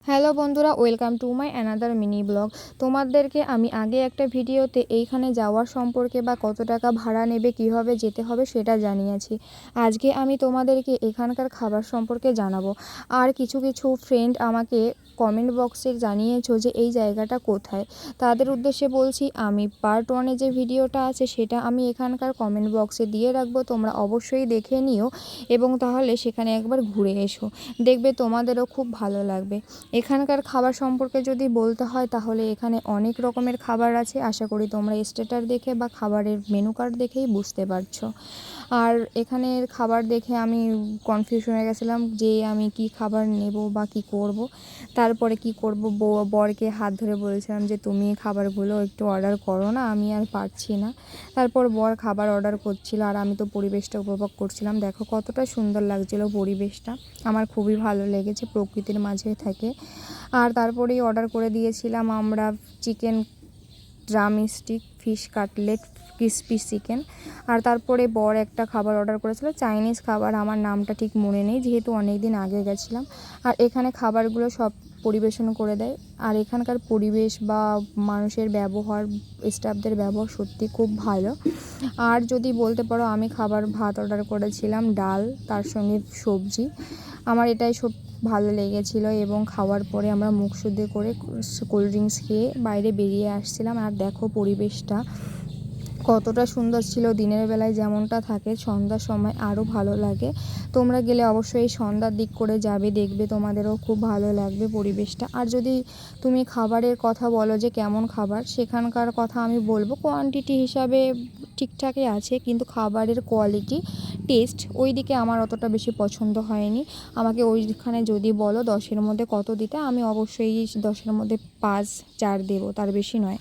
Hello বন্ধুরা, welcome to my another mini blog. তোমাদেরকে আমি আগে একটা ভিডিওতে এইখানে যাওয়ার সম্পর্কে বা কত টাকা ভাড়া নেবে, কীভাবে যেতে হবে সেটা জানিয়েছি। আজকে আমি তোমাদেরকে এখানকার খাবার সম্পর্কে জানাবো। আর কিছু কিছু ফ্রেন্ড আমাকে কমেন্ট বক্সে জানিয়েছো যে এই জায়গাটা কোথায়। তাদের উদ্দেশ্যে বলছি, আমি পার্ট 1-এ যে ভিডিওটা আছে সেটা আমি এখানকার কমেন্ট বক্সে দিয়ে রাখবো, তোমরা অবশ্যই দেখে নিও এবং তাহলে সেখানে একবার ঘুরে এসো, দেখবে তোমাদেরও খুব ভালো লাগবে। এখানকার খাবার সম্পর্কে যদি বলতে হয় তাহলে এখানে অনেক রকমের খাবার আছে। আশা করি তোমরা স্ট্যাটাস দেখে বা খাবারের মেনু কার্ড দেখেই বুঝতে পারছো। আর এখানের খাবার দেখে আমি কনফিউজ হয়ে গেছিলাম যে আমি কি খাবার নেব বা কি করব। তারপরে কি করব, বরকে হাত ধরে বলেছিলাম যে তুমি খাবারগুলো একটু অর্ডার করো না, আমি আর পারছি না। তারপর বর খাবার অর্ডার করছিল আর আমি তো পরিবেশটা উপভোগ করছিলাম। দেখো কতটা সুন্দর লাগছিল পরিবেশটা, আমার খুবই ভালো লেগেছে, প্রকৃতির মাঝে থাকে। আর তারপরেই অর্ডার করে দিয়েছিলাম আমরা chicken drumstick, fish cutlet, crispy chicken. আর তারপরে বর একটা খাবার অর্ডার করেছিল চাইনিজ খাবার, আমার নামটা ঠিক মনে নেই যেহেতু অনেক দিন আগে গেছিলাম। আর এখানে খাবারগুলো সব পরিবেশন করে দেয়। আর এখানকার পরিবেশ বা মানুষের ব্যবহার, স্টাফদের ব্যবহার সত্যি খুব ভালো। আর যদি বলতে পারো, আমি ভাত অর্ডার করেছিলাম, ডাল, তার সঙ্গে সবজি। আমার এটাই সব ভালো লেগেছিলো এবং খাওয়ার পরে আমরা মুখ শুদ্ধ করে কোল্ড ড্রিঙ্কস খেয়ে বাইরে বেরিয়ে আসছিলাম। আর দেখো পরিবেশটা কতটা সুন্দর ছিল, দিনের বেলায় যেমনটা থাকে সন্ধ্যার সময় আরও ভালো লাগে। তোমরা গেলে অবশ্যই সন্ধ্যার দিক করে যাবে, দেখবে তোমাদেরও খুব ভালো লাগবে পরিবেশটা। আর যদি তুমি খাবারের কথা বলো যে কেমন খাবার, সেখানকার কথা আমি বলবো কোয়ান্টিটি হিসাবে ঠিকঠাকই আছে, কিন্তু খাবারের কোয়ালিটি, টেস্ট ওই দিকে আমার অতটা বেশি পছন্দ হয়নি। আমাকে ওইখানে যদি বলো 10-এর মধ্যে কত দিতে, আমি অবশ্যই 10-এর মধ্যে 5-4 দেবো, তার বেশি নয়।